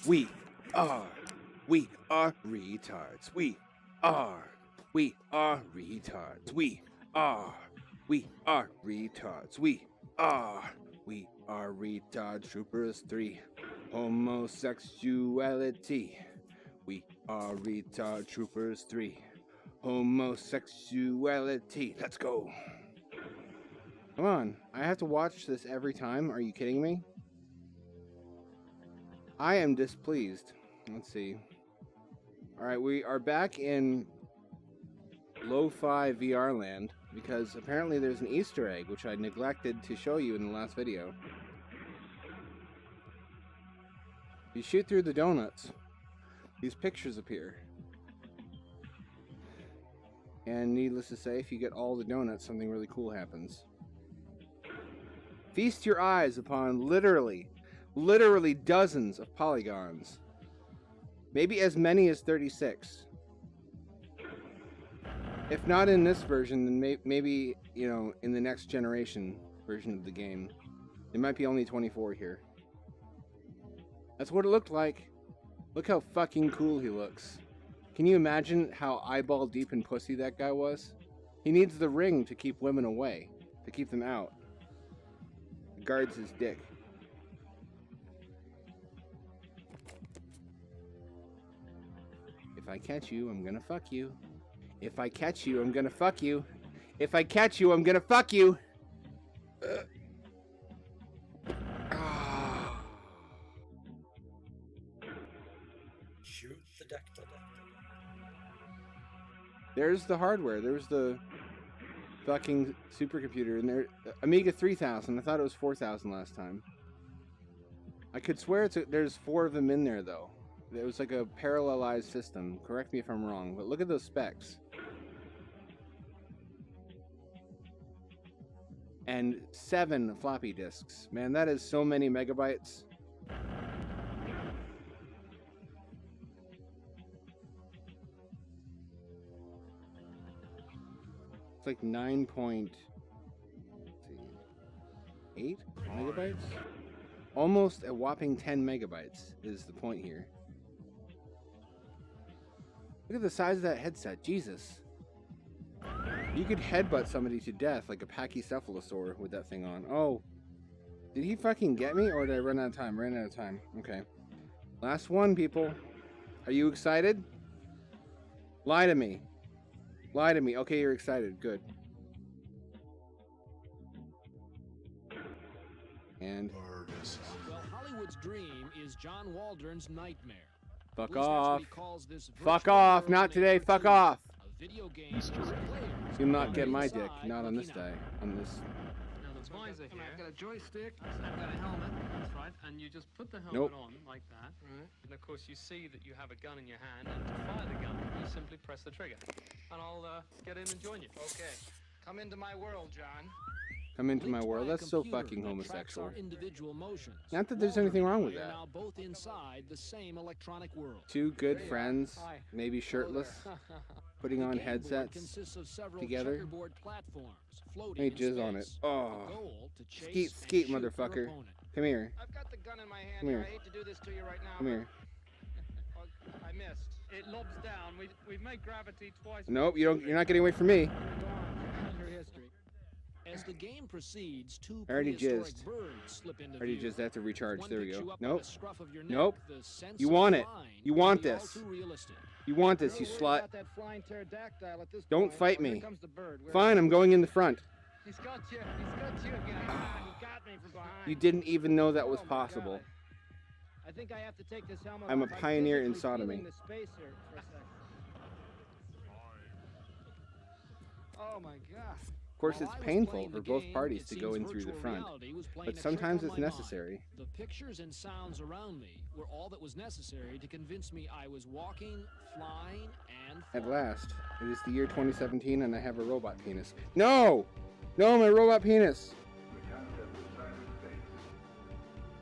We are retards. We are retards. We are retards. We are retard troopers 3. Homosexuality. We are retard troopers 3. Homosexuality. Let's go. Come on. I have to watch this every time. Are you kidding me? I am displeased. Let's see. Alright, we are back in lo-fi VR land because apparently there's an Easter egg which I neglected to show you in the last video. You shoot through the donuts, these pictures appear. And needless to say, if you get all the donuts, something really cool happens. Feast your eyes upon literally dozens of polygons. Maybe as many as 36. If not in this version, then maybe, you know, in the next generation version of the game. There might be only 24 here. That's what it looked like. Look how fucking cool he looks. Can you imagine how eyeball deep in pussy that guy was? He needs the ring to keep women away, to keep them out. It guards his dick. If I catch you, I'm gonna fuck you. If I catch you, I'm gonna fuck you. If I catch you, I'm gonna fuck you. Shoot the dectal. There's the hardware. There's the fucking supercomputer. And there, Amiga 3000. I thought it was 4000 last time. I could swear there's 4 of them in there though. It was like a parallelized system. Correct me if I'm wrong, but look at those specs. And 7 floppy disks. Man, that is so many megabytes. It's like 9.8 megabytes? Almost a whopping 10 megabytes is the point here. Look at the size of that headset. Jesus. You could headbutt somebody to death like a pachycephalosaur with that thing on. Oh. Did he fucking get me or did I run out of time? Ran out of time. Okay. Last one, people. Are you excited? Lie to me. Lie to me. Okay, you're excited. Good. And... Well, Hollywood's dream is John Waldron's nightmare. Fuck off. Fuck off. Not today. Fuck off. You'll not get my dick. Not on this day. On this. Now the visor here. I've got a joystick. I've got a helmet. That's right. And you just put the helmet on like that. Right. And of course you see that you have a gun in your hand. And to fire the gun, you simply press the trigger. And I'll get in and join you. Okay. Come into my world, John. Come into my world. That's so fucking homosexual. Not that there's anything wrong with that. Now both inside the same electronic world. 2 good friends, maybe shirtless, putting on headsets together. Let me jizz on it. Oh, skeet, motherfucker. Come here. I've got the gun in my hand. Come here. I hate to do this to you right now. Come here. I missed. It lobs down. We've made gravity twice. Nope, you're not getting away from me. As the game proceeds, 2 I already prehistoric jizzed. birds slip into I already view. just have to recharge. One There we picks go. you up Nope. at the scruff of your neck. Nope. The sense You of want it. flying You want can be all this. too realistic. You want this, you Don't worry slut. about that flying pterodactyl at this Don't point. fight Here me. comes the bird. Fine, I'm going in the front. He's got you. He's got you again. He got me from behind. You didn't even know that was Oh my possible. God. I think I have to take this helmet I'm a off. pioneer in physically sodomy. feeling the space here for a second. Oh my God. Of course, it's painful for both parties to go in through the front, but sometimes it's necessary. The pictures and sounds around me were all that was necessary to convince me I was walking, flying, and At falling. last, it is the year 2017 and I have a robot penis. No! No, my robot penis!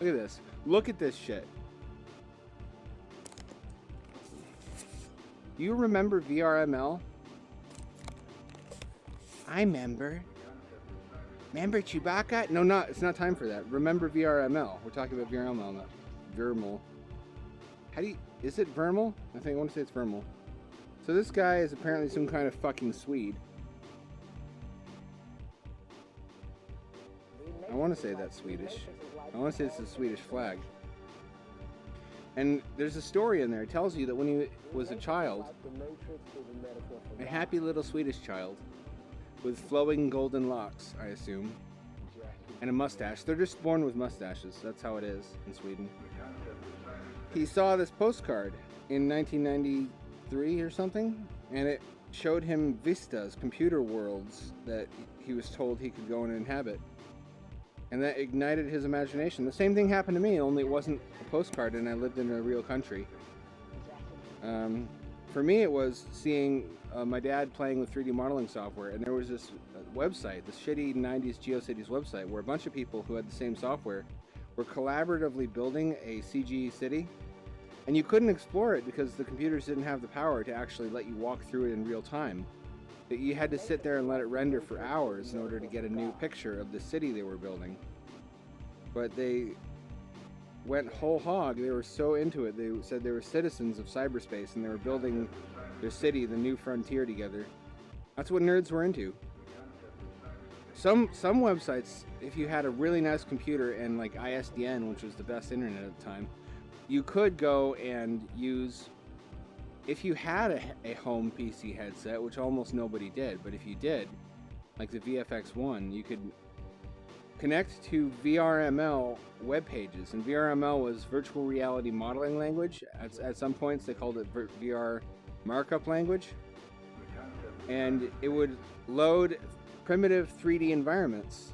Look at this. Look at this shit. Do you remember VRML? I remember. Remember Chewbacca? No, it's not time for that. Remember VRML. We're talking about VRML, not VRML. how do you, is it VRML? I want to say it's VRML. So this guy is apparently some kind of fucking Swede. I want to say that's Swedish. I want to say it's a Swedish flag. And there's a story in there. It tells you that when he was a child, a happy little Swedish child with flowing golden locks, I assume, and a mustache. They're just born with mustaches. That's how it is in Sweden. He saw this postcard in 1993 or something, and it showed him vistas, computer worlds that he was told he could go and inhabit. And that ignited his imagination. The same thing happened to me, only it wasn't a postcard and I lived in a real country. For me, it was seeing my dad playing with 3D modeling software, and there was this website, this shitty 90s GeoCities website, where a bunch of people who had the same software were collaboratively building a CG city, and you couldn't explore it because the computers didn't have the power to actually let you walk through it in real time. You had to sit there and let it render for hours in order to get a new picture of the city they were building. But they went whole hog. They were so into it. They said they were citizens of cyberspace and they were building their city, the new frontier, together. That's what nerds were into. Some websites, if you had a really nice computer and like ISDN, which was the best internet at the time, you could go and use, if you had a home PC headset, which almost nobody did, but if you did, like the VFX1, you could connect to VRML web pages, and VRML was virtual reality modeling language. At some points they called it VR markup language, and it would load primitive 3D environments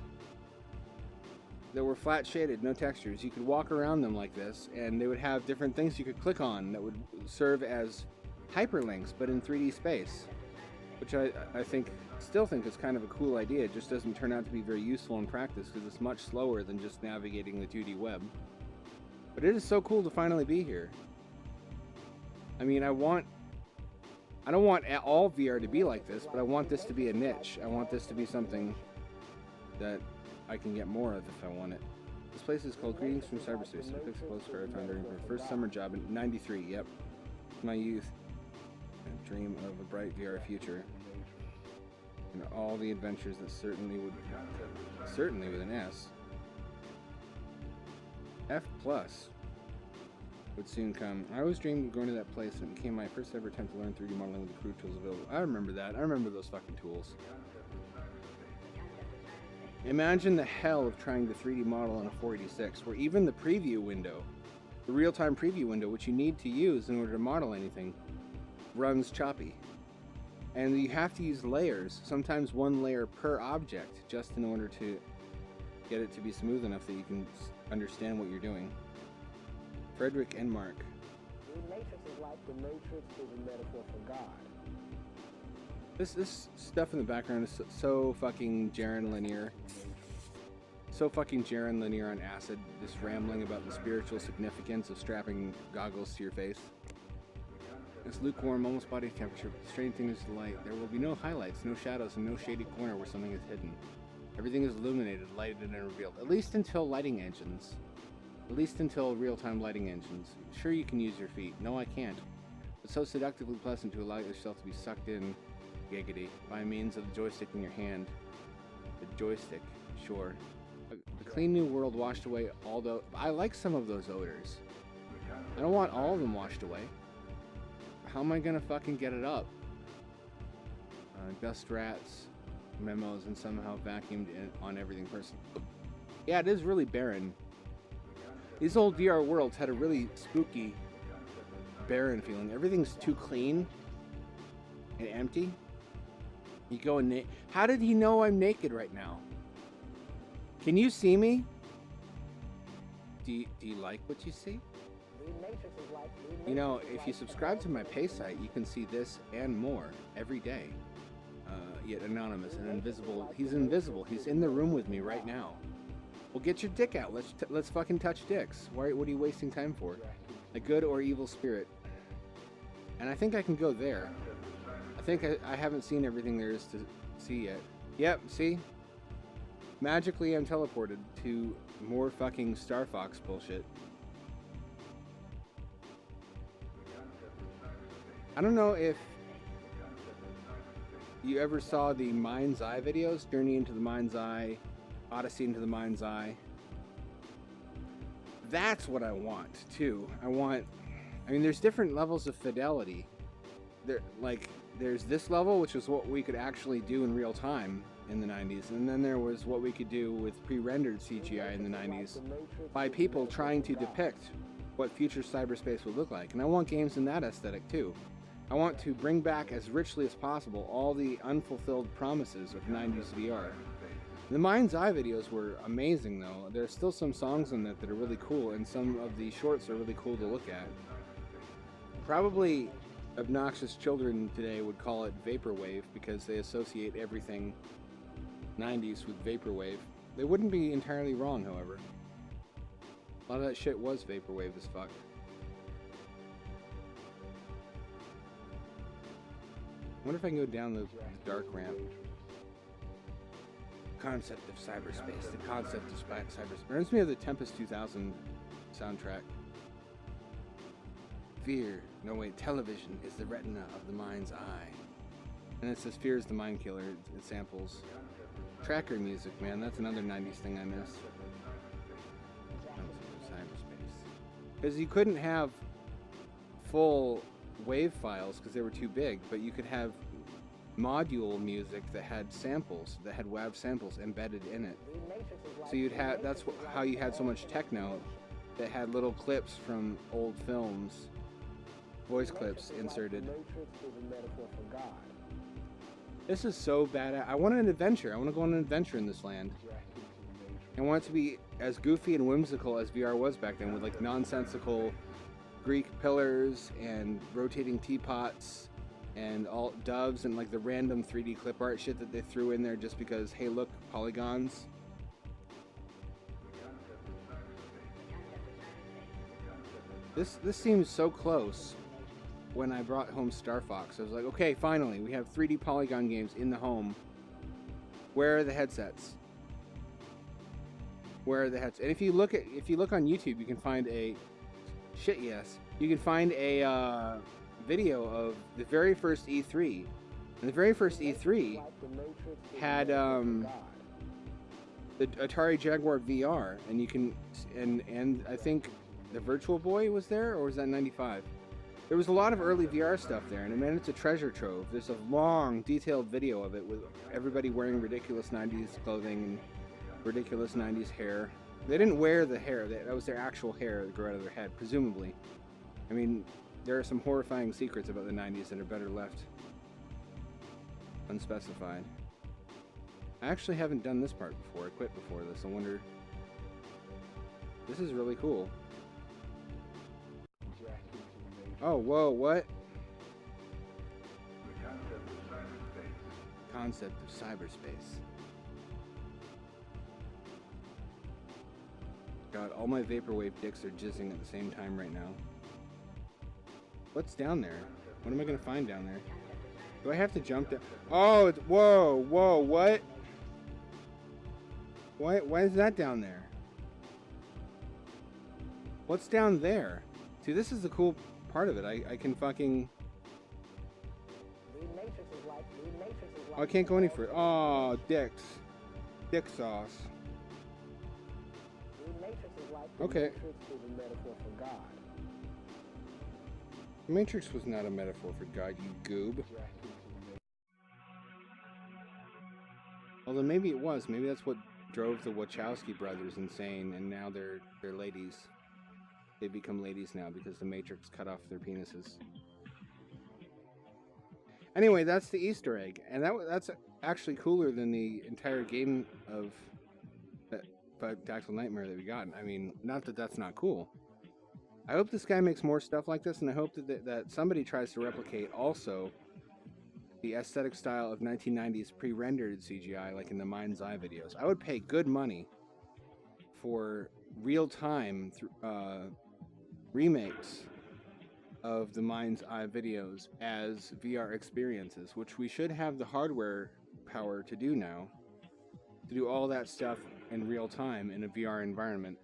that were flat shaded, no textures. You could walk around them like this, and they would have different things you could click on that would serve as hyperlinks, but in 3D space, which I still think is kind of a cool idea. It just doesn't turn out to be very useful in practice because it's much slower than just navigating the 2D web. But it is so cool to finally be here. I mean, I don't want all VR to be like this, but I want this to be a niche. I want this to be something that I can get more of if I want it. This place is called Greetings from Cyberspace. I picked a postcard I found during my first summer job in '93. Yep, my youth. A dream of a bright VR future. And all the adventures that certainly with an S. F+ would soon come. I always dreamed of going to that place, and it became my first ever attempt to learn 3D modeling with the crude tools available. I remember that. I remember those fucking tools. Imagine the hell of trying to 3D model on a 486, where even the preview window, the real-time preview window, which you need to use in order to model anything, runs choppy. And you have to use layers, sometimes one layer per object, just in order to get it to be smooth enough that you can understand what you're doing. Frederick and Mark. The Matrix is like the Matrix is a metaphor for God. This stuff in the background is so fucking Jaren linear. So fucking Jaren linear on acid, just rambling about the spiritual significance of strapping goggles to your face. It's lukewarm, almost body temperature, but the strange thing is the light. There will be no highlights, no shadows, and no shady corner where something is hidden. Everything is illuminated, lighted, and revealed. At least until lighting engines. At least until real-time lighting engines. Sure, you can use your feet. No, I can't. It's so seductively pleasant to allow yourself to be sucked in, giggity, by means of the joystick in your hand. The joystick, sure. The clean new world washed away all the... I like some of those odors. I don't want all of them washed away. How am I gonna fucking get it up? Dust rats, memos, and somehow vacuumed in on everything personal. Yeah, it is really barren. These old VR worlds had a really spooky, barren feeling. Everything's too clean and empty. You go and how did he know I'm naked right now? Can you see me? Do you like what you see? You know, if you subscribe to my pay site, you can see this and more every day. Yet anonymous and invisible. He's invisible. He's in the room with me right now. Well, get your dick out. Let's fucking touch dicks. What are you wasting time for? A good or evil spirit. And I think I can go there. I think I haven't seen everything there is to see yet. Yep, see? Magically, I'm teleported to more fucking Star Fox bullshit. I don't know if you ever saw the Mind's Eye videos, Journey into the Mind's Eye, Odyssey into the Mind's Eye. That's what I want too. I mean, there's different levels of fidelity. There's this level, which is what we could actually do in real time in the 90s, and then there was what we could do with pre-rendered CGI in the 90s by people trying to depict what future cyberspace would look like. And I want games in that aesthetic too. I want to bring back as richly as possible all the unfulfilled promises of 90s VR. The Mind's Eye videos were amazing though. There's still some songs in that that are really cool, and some of the shorts are really cool to look at. Probably obnoxious children today would call it vaporwave because they associate everything 90s with vaporwave. They wouldn't be entirely wrong, however. A lot of that shit was vaporwave as fuck. I wonder if I can go down the dark ramp. Concept of cyberspace. The concept of cyberspace. Reminds me of the Tempest 2000 soundtrack. Fear. No wait, television is the retina of the mind's eye. And it says fear is the mind killer. It samples tracker music, man. That's another 90s thing I miss. Cyberspace. Because you couldn't have full wave files because they were too big, but you could have module music that had samples, that had WAV samples embedded in it. So you'd have, that's how you had so much techno that had little clips from old films, voice clips inserted. This is so bad. I want an adventure. I want to go on an adventure in this land. I want it to be as goofy and whimsical as VR was back then, with like nonsensical Greek pillars and rotating teapots and all doves and like the random 3D clip art shit that they threw in there just because, hey look, polygons. This seems so close. When I brought home Star Fox, I was like, okay, finally, we have 3D Polygon games in the home. Where are the headsets? Where are the headsets? And if you look on YouTube, you can find a you can find a video of the very first E3. And the very first E3 had the Atari Jaguar VR, and you can and I think the Virtual Boy was there, or was that 95? There was a lot of early VR stuff there, and man, it's a treasure trove. There's a long, detailed video of it with everybody wearing ridiculous 90s clothing and ridiculous 90s hair. They didn't wear the hair. That was their actual hair that grew out of their head, presumably. I mean, there are some horrifying secrets about the 90s that are better left unspecified. I actually haven't done this part before. I quit before this. I wonder... This is really cool. Oh, whoa, what? Concept of cyberspace. God, all my vaporwave dicks are jizzing at the same time right now. What's down there? What am I gonna find down there? Do I have to jump down? Oh, whoa, whoa, what? Why is that down there? What's down there? See, this is the cool part of it. I can fucking... Oh, I can't go any further. Oh, dicks. Dick sauce. Okay. The Matrix was not a metaphor for God, you goob. Although maybe it was. Maybe that's what drove the Wachowski brothers insane, and now they're ladies. They become ladies now because the Matrix cut off their penises. Anyway, that's the Easter egg, and that's actually cooler than the entire game of that Dactyl Nightmare that we got. I mean, not that that's not cool. I hope this guy makes more stuff like this, and I hope that somebody tries to replicate also the aesthetic style of 1990s pre-rendered CGI, like in the Mind's Eye videos. I would pay good money for real-time remakes of the Mind's Eye videos as VR experiences, which we should have the hardware power to do now, to do all that stuff in real time in a VR environment.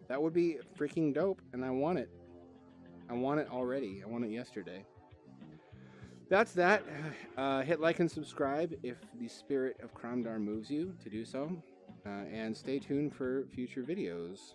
That would be freaking dope, and I want it. I want it already. I want it yesterday. That's that. Hit like and subscribe if the spirit of Kromdar moves you to do so. And stay tuned for future videos.